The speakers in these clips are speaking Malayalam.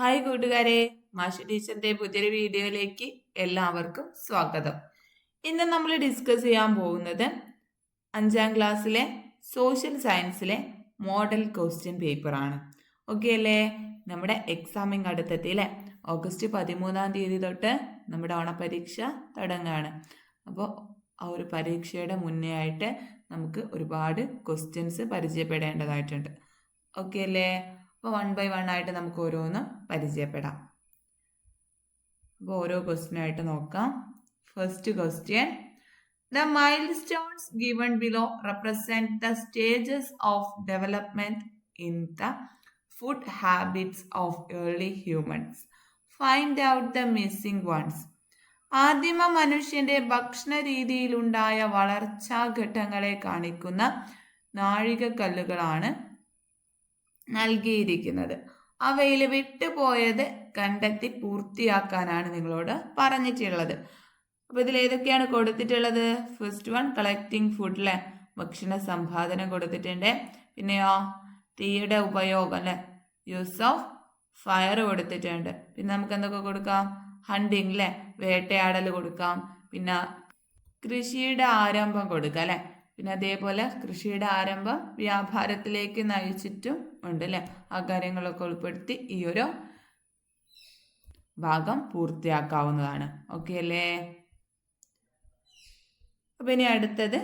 ഹായ് കൂട്ടുകാരെ, മാഷി ടീച്ചറിന്റെ പുതിയൊരു വീഡിയോയിലേക്ക് എല്ലാവർക്കും സ്വാഗതം. ഇന്ന് നമ്മൾ ഡിസ്കസ് ചെയ്യാൻ പോകുന്നത് 5ാം ക്ലാസ്സിലെ സോഷ്യൽ സയൻസിലെ മോഡൽ ക്വസ്റ്റ്യൻ പേപ്പറാണ്. ഓക്കെ അല്ലേ? നമ്മുടെ എക്സാമിങ് അടുത്തെത്തി അല്ലേ? ഓഗസ്റ്റ് 13-ാം തീയതി തൊട്ട് നമ്മുടെ ഓണപരീക്ഷ തുടങ്ങുകയാണ്. അപ്പോൾ ആ ഒരു പരീക്ഷയുടെ മുന്നേ ആയിട്ട് നമുക്ക് ഒരുപാട് ക്വസ്റ്റ്യൻസ് പരിചയപ്പെടേണ്ടതായിട്ടുണ്ട്. ഓക്കെ അല്ലേ? അപ്പോൾ 1 by 1 ആയിട്ട് നമുക്ക് ഓരോന്നും പരിചയപ്പെടാം. അപ്പോൾ ഓരോ ക്വസ്റ്റ്യനായിട്ട് നോക്കാം. First question: The milestones given below represent the stages of development in the food habits of early humans. Find out the missing ones. ആദിമ മനുഷ്യന്റെ ഭക്ഷണ രീതിയിലുണ്ടായ വളർച്ചാഘട്ടങ്ങളെ കാണിക്കുന്ന നാഴികക്കല്ലുകളാണ് നൽകിയിരിക്കുന്നത്. അവയിൽ വിട്ടുപോയത് കണ്ടെത്തി പൂർത്തിയാക്കാനാണ് നിങ്ങളോട് പറഞ്ഞിട്ടുള്ളത്. അപ്പോൾ ഇതിൽ ഏതൊക്കെയാണ് കൊടുത്തിട്ടുള്ളത്? ഫസ്റ്റ് വൺ കളക്ടിങ് ഫുഡ് അല്ലേ, ഭക്ഷണ സമ്പാദനം കൊടുത്തിട്ടുണ്ട്. പിന്നെയോ തീയുടെ ഉപയോഗം അല്ലെ, യൂസ് ഓഫ് ഫയർ കൊടുത്തിട്ടുണ്ട്. പിന്നെ നമുക്ക് എന്തൊക്കെ കൊടുക്കാം? ഹണ്ടിങ് അല്ലെ, വേട്ടയാടൽ കൊടുക്കാം. പിന്നെ കൃഷിയുടെ ആരംഭം കൊടുക്കാം അല്ലെ. പിന്നെ അതേപോലെ കൃഷിയുടെ ആരംഭം വ്യാപാരത്തിലേക്ക് നയിച്ചിട്ടും ഉണ്ട് അല്ലെ. ആ കാര്യങ്ങളൊക്കെ ഉൾപ്പെടുത്തി ഈ ഒരു ഭാഗം പൂർത്തിയാക്കാവുന്നതാണ്. ഓക്കെ അല്ലേ? അപ്പൊ ഇനി അടുത്തത്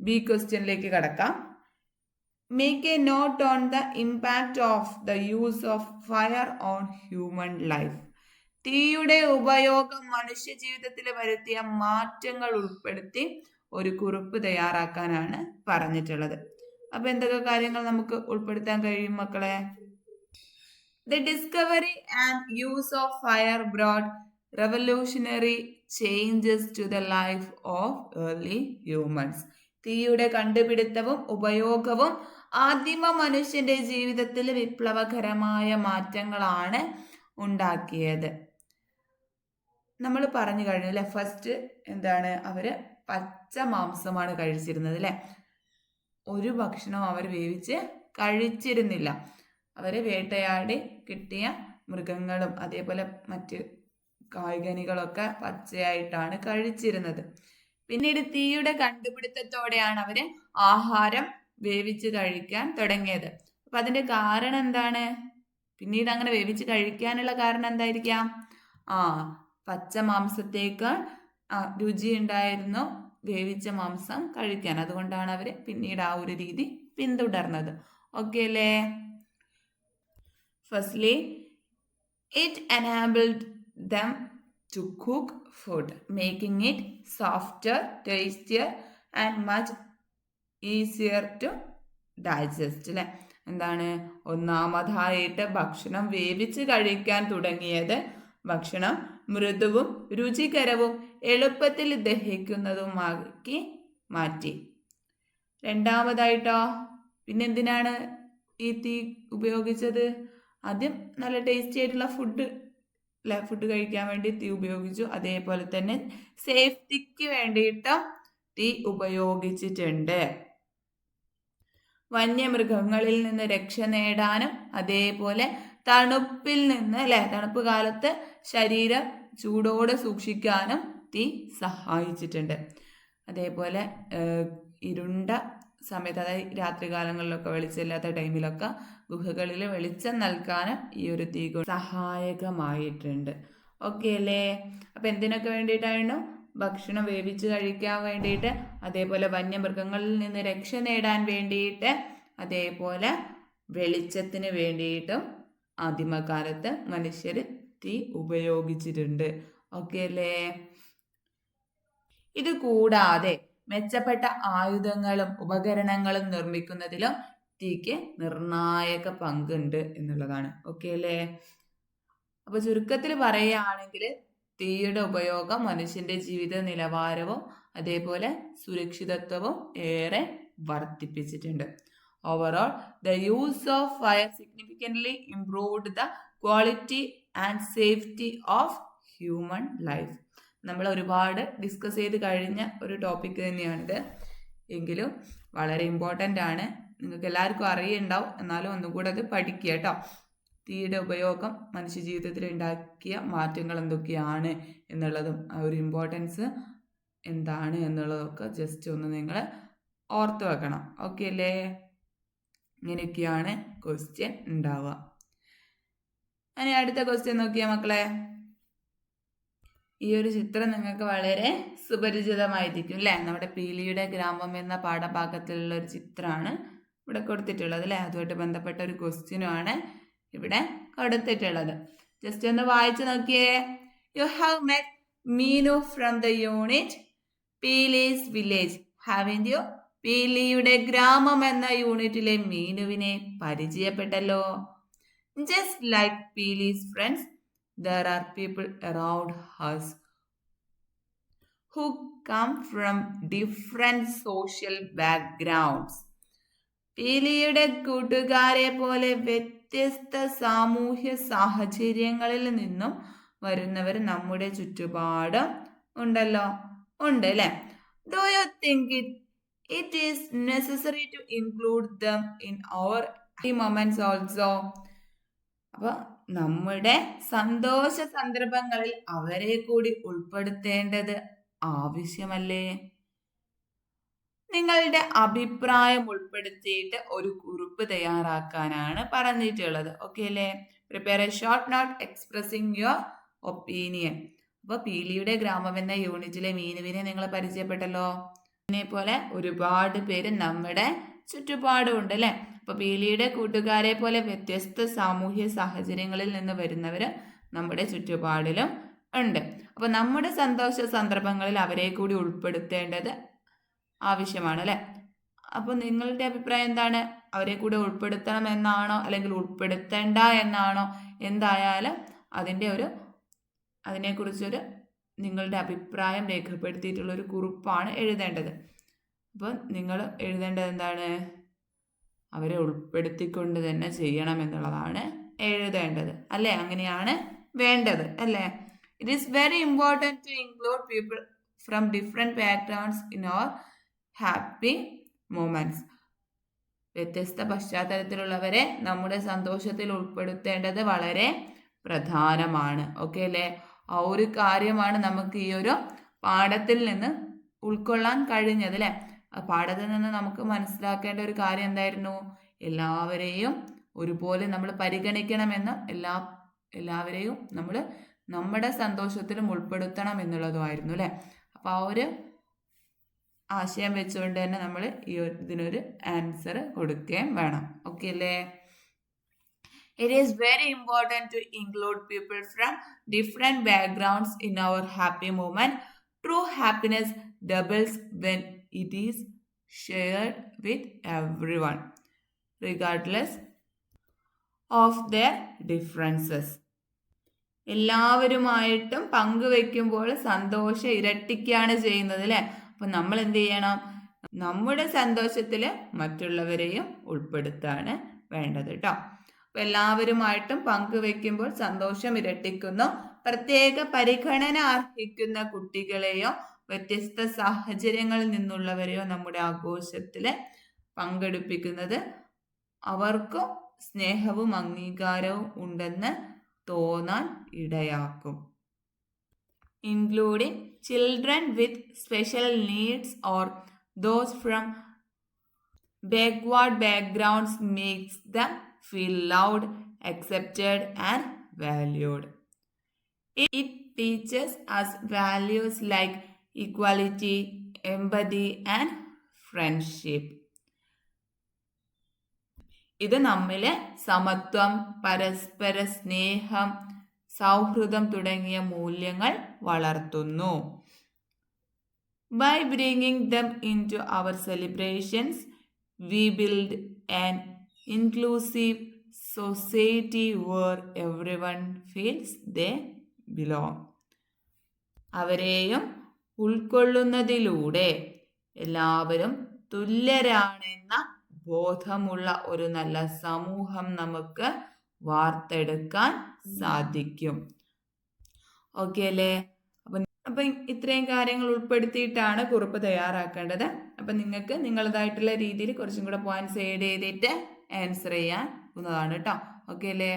ബി ക്വസ്റ്റ്യനിലേക്ക് കടക്കാം. Make a note on the impact of the use of fire on human life. തീയുടെ ഉപയോഗം മനുഷ്യ ജീവിതത്തിൽ വരുത്തിയ മാറ്റങ്ങൾ ഉൾപ്പെടുത്തി ഒരു കുറിപ്പ് തയ്യാറാക്കാനാണ് പറഞ്ഞിട്ടുള്ളത്. അപ്പൊ എന്തൊക്കെ കാര്യങ്ങൾ നമുക്ക് ഉൾപ്പെടുത്താൻ കഴിയും മക്കളെ? The discovery and use of fire brought revolutionary changes to the life of early humans. തീയുടെ കണ്ടുപിടുത്തവും ഉപയോഗവും ആദിമ മനുഷ്യന്റെ ജീവിതത്തിൽ വിപ്ലവകരമായ മാറ്റങ്ങളാണ് ഉണ്ടാക്കിയത്. നമ്മൾ പറഞ്ഞു കഴിഞ്ഞു അല്ലെ. ഫസ്റ്റ് എന്താണ്? അവര് പച്ച മാംസമാണ് കഴിച്ചിരുന്നത് അല്ലെ. ഒരു ഭക്ഷണം അവർ വേവിച്ച് കഴിച്ചിരുന്നില്ല. അവര് വേട്ടയാടി കിട്ടിയ മൃഗങ്ങളും അതേപോലെ മറ്റ് കായ്കനികളൊക്കെ പച്ചയായിട്ടാണ് കഴിച്ചിരുന്നത്. പിന്നീട് തീയുടെ കണ്ടുപിടുത്തത്തോടെയാണ് അവര് ആഹാരം വേവിച്ച് കഴിക്കാൻ തുടങ്ങിയത്. അപ്പൊ അതിന്റെ കാരണം എന്താണ്? പിന്നീട് അങ്ങനെ വേവിച്ച് കഴിക്കാനുള്ള കാരണം എന്തായിരിക്കാം? പച്ച മാംസത്തേക്കാൾ രുചി ഉണ്ടായിരുന്നു വേവിച്ച മാംസം കഴിക്കാൻ. അതുകൊണ്ടാണ് അവര് പിന്നീട് ആ ഒരു രീതി പിന്തുടർന്നത്. ഓക്കെ അല്ലേ? Firstly it enabled them to cook food, making it softer, tastier and much easier to digest അല്ലെ. എന്താണ്? ഒന്നാമതായിട്ട് ഭക്ഷണം വേവിച്ച് കഴിക്കാൻ തുടങ്ങിയത് ഭക്ഷണം മൃദുവും രുചികരവും എളുപ്പത്തിൽ ദഹിക്കുന്നതുമാക്കി മാറ്റി. രണ്ടാമതായിട്ടോ പിന്നെന്തിനാണ് ഈ തീ ഉപയോഗിച്ചത്? ആദ്യം നല്ല ടേസ്റ്റി ആയിട്ടുള്ള ഫുഡ് കഴിക്കാൻ വേണ്ടി തീ ഉപയോഗിച്ചു. അതേപോലെ തന്നെ സേഫ്റ്റിക്ക് വേണ്ടിയിട്ടും തീ ഉപയോഗിച്ചിട്ടുണ്ട്. വന്യമൃഗങ്ങളിൽ നിന്ന് രക്ഷ നേടാനും അതേപോലെ തണുപ്പിൽ നിന്ന് അല്ലെ, തണുപ്പ് കാലത്ത് ശരീരം ചൂടോടെ സൂക്ഷിക്കാനും തീ സഹായിച്ചിട്ടുണ്ട്. അതേപോലെ ഇരുണ്ട സമയത്ത്, അതായത് രാത്രികാലങ്ങളിലൊക്കെ വെളിച്ചമില്ലാത്ത ടൈമിലൊക്കെ ഗുഹകളിൽ വെളിച്ചം നൽകാനും ഈ ഒരു തീ സഹായകമായിട്ടുണ്ട്. ഓക്കെ അല്ലേ? അപ്പൊ എന്തിനൊക്കെ വേണ്ടിയിട്ടായിരുന്നു? ഭക്ഷണം വേവിച്ച് കഴിക്കാൻ വേണ്ടിയിട്ട്, അതേപോലെ വന്യമൃഗങ്ങളിൽ നിന്ന് രക്ഷ നേടാൻ വേണ്ടിയിട്ട്, അതേപോലെ വെളിച്ചത്തിന് വേണ്ടിയിട്ടും ആദിമകാലത്ത് മനുഷ്യർ തീ ഉപയോഗിച്ചിട്ടുണ്ട്. ഓക്കെ അല്ലേ? ഇത് കൂടാതെ മെച്ചപ്പെട്ട ആയുധങ്ങളും ഉപകരണങ്ങളും നിർമ്മിക്കുന്നതിലും തീക്ക് നിർണായക പങ്കുണ്ട് എന്നുള്ളതാണ്. ഓക്കെ അല്ലേ? അപ്പൊ ചുരുക്കത്തിൽ പറയുകയാണെങ്കിൽ തീയുടെ ഉപയോഗം മനുഷ്യന്റെ ജീവിത നിലവാരവും അതേപോലെ സുരക്ഷിതത്വവും ഏറെ വർദ്ധിപ്പിച്ചിട്ടുണ്ട്. Overall the use of fire significantly improved the quality and safety of human life. നമ്മൾ ഒരുപാട് ഡിസ്കസ് ചെയ്ത് കഴിഞ്ഞ ഒരു ടോപ്പിക് തന്നെയാണിത്. എങ്കിലും വളരെ ഇമ്പോർട്ടൻ്റ് ആണ്. നിങ്ങൾക്ക് എല്ലാവർക്കും അറിയുണ്ടാവും, എന്നാലും ഒന്നും കൂടെ അത് പഠിക്കുക കേട്ടോ. തീയുടെ ഉപയോഗം മനുഷ്യജീവിതത്തിൽ ഉണ്ടാക്കിയ മാറ്റങ്ങൾ എന്തൊക്കെയാണ് എന്നുള്ളതും ആ ഒരു ഇമ്പോർട്ടൻസ് എന്താണ് എന്നുള്ളതൊക്കെ ജസ്റ്റ് ഒന്ന് നിങ്ങൾ ഓർത്ത് വെക്കണം. ഓക്കെ അല്ലേ? ഇങ്ങനെയൊക്കെയാണ് ക്വസ്റ്റ്യൻ ഉണ്ടാവുക. ഇനി അടുത്ത ക്വസ്റ്റ്യൻ നോക്കിയാ മക്കളെ. ഈ ഒരു ചിത്രം നിങ്ങൾക്ക് വളരെ സുപരിചിതമായിരിക്കും അല്ലേ? നമ്മുടെ പീലിയുടെ ഗ്രാമം എന്ന പാഠഭാഗത്തിലുള്ള ഒരു ചിത്രമാണ് ഇവിടെ കൊടുത്തിട്ടുള്ളത് അല്ലേ? അതുമായിട്ട് ബന്ധപ്പെട്ട ഒരു ക്വസ്റ്റ്യനുമാണ് ഇവിടെ കൊടുത്തിട്ടുള്ളത്. ജസ്റ്റ് ഒന്ന് വായിച്ചു നോക്കിയേ. You have met Meenu from the unit Peeli's village. Haven't you? പീലിയുടെ ഗ്രാമം എന്ന യൂണിറ്റിലെ മീനുവിനെ പരിചയപ്പെട്ടല്ലോ. Just like Peeli's friends, there are people around us who come from different social backgrounds. പീലിയുടെ കൂട്ടുകാരെ പോലെ വ്യത്യസ്ത സാമൂഹ്യ സാഹചര്യങ്ങളിൽ നിന്നും വരുന്നവർ നമ്മുടെ ചുറ്റുപാടും ഉണ്ടല്ലോ. ഉണ്ട് അല്ലേ? Do you think it is necessary to include them in our happy moments also? അപ്പൊ നമ്മുടെ സന്തോഷ സന്ദർഭങ്ങളിൽ അവരെ കൂടി ഉൾപ്പെടുത്തേണ്ടത് ആവശ്യമല്ലേ? നിങ്ങളുടെ അഭിപ്രായം ഉൾപ്പെടുത്തിയിട്ട് ഒരു കുറിപ്പ് തയ്യാറാക്കാനാണ് പറഞ്ഞിട്ടുള്ളത്. ഓക്കെ അല്ലേ? Prepare A short note expressing your opinion. അപ്പൊ പീലിയുടെ ഗ്രാമം എന്ന യൂണിറ്റിലെ മീനുവിനെ നിങ്ങൾ പരിചയപ്പെട്ടല്ലോ. ഇതിനെ പോലെ ഒരുപാട് പേര് നമ്മുടെ ചുറ്റുപാടും ഉണ്ട് അല്ലെ? അപ്പൊ പീലിയുടെ കൂട്ടുകാരെ പോലെ വ്യത്യസ്ത സാമൂഹ്യ സാഹചര്യങ്ങളിൽ നിന്ന് വരുന്നവര് നമ്മുടെ ചുറ്റുപാടിലും ഉണ്ട്. അപ്പൊ നമ്മുടെ സന്തോഷ സന്ദർഭങ്ങളിൽ അവരെ കൂടി ഉൾപ്പെടുത്തേണ്ടത് ആവശ്യമാണ് അല്ലെ? അപ്പൊ നിങ്ങളുടെ അഭിപ്രായം എന്താണ്? അവരെ കൂടെ ഉൾപ്പെടുത്തണം എന്നാണോ അല്ലെങ്കിൽ ഉൾപ്പെടുത്തേണ്ട എന്നാണോ? എന്തായാലും അതിനെക്കുറിച്ചൊരു നിങ്ങളുടെ അഭിപ്രായം രേഖപ്പെടുത്തിയിട്ടുള്ള ഒരു കുറിപ്പാണ് എഴുതേണ്ടത്. അപ്പോൾ നിങ്ങൾ എഴുതേണ്ടത് എന്താണ്? അവരെ ഉൾപ്പെടുത്തിക്കൊണ്ട് തന്നെ ചെയ്യണം എന്നുള്ളതാണ് എഴുതേണ്ടത് അല്ലേ? അങ്ങനെയാണ് വേണ്ടത് അല്ലേ? It is very important to include people from different backgrounds in our happy moments. വ്യത്യസ്ത പശ്ചാത്തലത്തിലുള്ളവരെ നമ്മുടെ സന്തോഷത്തിൽ ഉൾപ്പെടുത്തേണ്ടത് വളരെ പ്രധാനമാണ്. ഓക്കെ അല്ലേ? ആ ഒരു കാര്യമാണ് നമുക്ക് ഈ ഒരു പാഠത്തിൽ നിന്ന് ഉൾക്കൊള്ളാൻ കഴിഞ്ഞത് അല്ലേ? ആ പാഠത്തിൽ നിന്ന് നമുക്ക് മനസ്സിലാക്കേണ്ട ഒരു കാര്യം എന്തായിരുന്നു? എല്ലാവരെയും ഒരുപോലെ നമ്മൾ പരിഗണിക്കണമെന്നും എല്ലാവരെയും നമ്മൾ നമ്മുടെ സന്തോഷത്തിലും ഉൾപ്പെടുത്തണം എന്നുള്ളതുമായിരുന്നു അല്ലേ? അപ്പോൾ ആ ഒരു ആശയം വെച്ചുകൊണ്ട് തന്നെ നമ്മൾ ഇതിനൊരു ആൻസർ കൊടുക്കുകയും വേണം. ഓക്കെ അല്ലേ? It is very important to include people from different backgrounds in our happy moment. True happiness doubles when it is shared with everyone, regardless of their differences. എല്ലാവരുമായിട്ടും പങ്കുവെക്കുമ്പോൾ സന്തോഷം ഇരട്ടിക്കുകയാണ് ചെയ്യുന്നത് അല്ലേ? അപ്പൊ നമ്മൾ എന്ത് ചെയ്യണം? നമ്മുടെ സന്തോഷത്തിൽ മറ്റുള്ളവരെയും ഉൾപ്പെടുത്താണ് വേണ്ടത് കേട്ടോ. അപ്പൊ എല്ലാവരുമായിട്ടും പങ്കുവെക്കുമ്പോൾ സന്തോഷം ഇരട്ടിക്കുന്നു. പ്രത്യേക പരിഗണന അർഹിക്കുന്ന കുട്ടികളെയോ വ്യത്യസ്ത സാഹചര്യങ്ങളിൽ നിന്നുള്ളവരെയോ നമ്മുടെ ആഘോഷത്തില് പങ്കെടുപ്പിക്കുന്നത് അവർക്കും സ്നേഹവും അംഗീകാരവും ഉണ്ടെന്ന് തോന്നാൻ ഇടയാക്കും. Including children with special needs or those from backward backgrounds makes them feel loved, accepted and valued. It teaches us values like equality, empathy and friendship. ഇത് നമ്മിലെ സമത്വം, പരസ്പര സ്നേഹം, സൗഹൃദം തുടങ്ങിയ മൂല്യങ്ങൾ വളർത്തുന്നു. By bringing them into our celebrations, we build an inclusive society where everyone feels they belong. അവരെയും ഉൾക്കൊള്ളുന്നതിലൂടെ എല്ലാവരും തുല്യരാണെന്ന ബോധമുള്ള ഒരു നല്ല സമൂഹം നമുക്ക് വാർത്തെടുക്കാൻ സാധിക്കും. ഓക്കെ അല്ലേ? അപ്പം ഇത്രയും കാര്യങ്ങൾ ഉൾപ്പെടുത്തിയിട്ടാണ് കുറിപ്പ് തയ്യാറാക്കേണ്ടത്. അപ്പം നിങ്ങൾക്ക് നിങ്ങളതായിട്ടുള്ള രീതിയിൽ കുറച്ചും കൂടെ പോയിന്റ്സ് ആഡ് ചെയ്തിട്ട് ആൻസർ ചെയ്യാവുന്നതാണ് കേട്ടോ. ഓക്കെ അല്ലേ?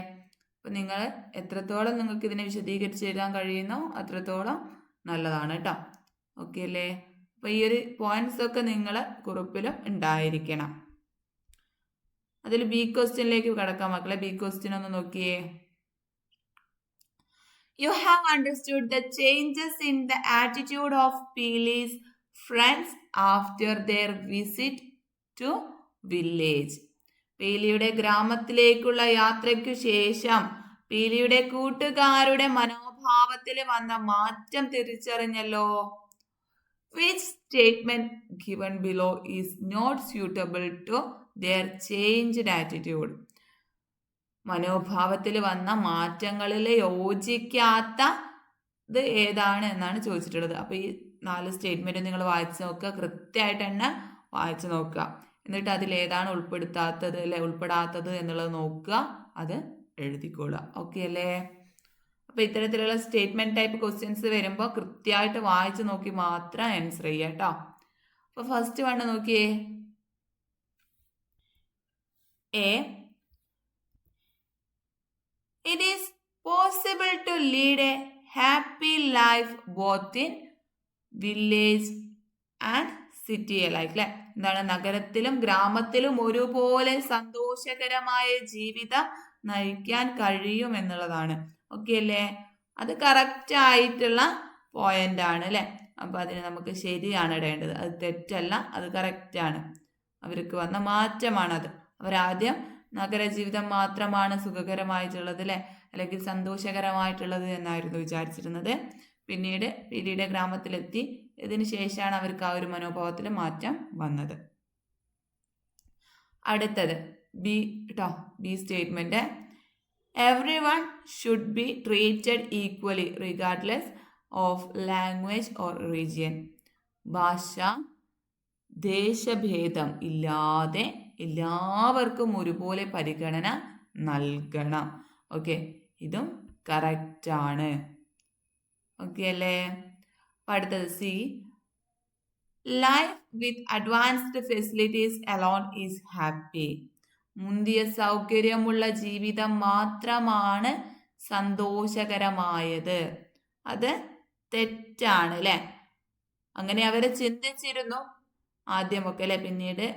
അപ്പം നിങ്ങൾ എത്രത്തോളം നിങ്ങൾക്ക് ഇതിനെ വിശദീകരിച്ച് എഴുതാൻ കഴിയുന്നോ അത്രത്തോളം നല്ലതാണ് കേട്ടോ. ഓക്കെ അല്ലേ? അപ്പോൾ ഈ ഒരു പോയിന്റ്സ് ഒക്കെ നിങ്ങൾ കുറിപ്പിലും ഉണ്ടായിരിക്കണം. അതിൽ ബി ക്വസ്റ്റ്യനിലേക്ക് കടക്കാം മക്കളെ. ബി ക്വസ്റ്റ്യൻ ഒന്ന് നോക്കിയേ. You have understood the changes in the attitude of Peely's friends after their visit to village. പീലിയുടെ ഗ്രാമത്തിലേക്കുള്ള യാത്രയ്ക്കു ശേഷം പീലിയുടെ കൂട്ടുകാരുടെ മനോഭാവത്തിൽ വന്ന മാറ്റം തിരിച്ചറിഞ്ഞല്ലോ. Which statement given below is not suitable to their changed attitude? മനോഭാവത്തിൽ വന്ന മാറ്റങ്ങളിൽ യോജിക്കാത്ത ഇത് ഏതാണ് എന്നാണ് ചോദിച്ചിട്ടുള്ളത്. അപ്പോൾ ഈ 4 സ്റ്റേറ്റ്മെന്റ് നിങ്ങൾ വായിച്ചു നോക്കുക, കൃത്യമായിട്ട് തന്നെ വായിച്ചു നോക്കുക. എന്നിട്ട് അതിലേതാണ് ഉൾപ്പെടുത്താത്തത് അല്ലെ ഉൾപ്പെടാത്തത് എന്നുള്ളത് നോക്കുക, അത് എഴുതിക്കൊള്ളുക. ഓക്കെ അല്ലേ? അപ്പോൾ ഇത്തരത്തിലുള്ള സ്റ്റേറ്റ്മെന്റ് ടൈപ്പ് ക്വസ്റ്റ്യൻസ് വരുമ്പോൾ കൃത്യമായിട്ട് വായിച്ചു നോക്കി മാത്രം ആൻസർ ചെയ്യുക കേട്ടോ. അപ്പോൾ ഫസ്റ്റ് വൺ നോക്കിയേ. A, it is possible to lead a happy life both in village and city alike. അല്ലെ? എന്താണ്? നഗരത്തിലും ഗ്രാമത്തിലും ഒരുപോലെ സന്തോഷകരമായ ജീവിതം നയിക്കാൻ കഴിയും എന്നുള്ളതാണ്. ഓക്കെ അല്ലേ? അത് കറക്റ്റ് ആയിട്ടുള്ള പോയിന്റ് ആണ് അല്ലെ? അപ്പൊ അതിന് നമുക്ക് ശരിയാണ് ഇടേണ്ടത്, അത് തെറ്റല്ല, അത് കറക്റ്റ് ആണ്. അവർക്ക് വന്ന മാറ്റമാണത്. അവരാദ്യം നഗരജീവിതം മാത്രമാണ് സുഖകരമായിട്ടുള്ളത് അല്ലെ, അല്ലെങ്കിൽ സന്തോഷകരമായിട്ടുള്ളത് എന്നായിരുന്നു വിചാരിച്ചിരുന്നത്. പിന്നീട് പീലിയുടെ ഗ്രാമത്തിലെത്തി. ഇതിന് ശേഷമാണ് അവർക്ക് ആ ഒരു മനോഭാവത്തിൽ മാറ്റം വന്നത്. അടുത്തത് ബി കേട്ടോ. B statement. Every one should be treated equally regardless of language or region. ഭാഷ ദേശഭേദം ഇല്ലാതെ എല്ലാവർക്കും ഒരുപോലെ പരിഗണന നൽകണം. ഓക്കെ, ഇതും കറക്റ്റാണ്. ഓക്കെ അല്ലേ? അടുത്തത് C. Life with advanced facilities alone is happy. മുന്തിയ സൗകര്യമുള്ള ജീവിതം മാത്രമാണ് സന്തോഷകരമായത്. അത് തെറ്റാണ് അല്ലെ? അങ്ങനെ അവരെ ചിന്തിച്ചിരുന്നു ആദ്യമൊക്കെ അല്ലെ, പിന്നീട്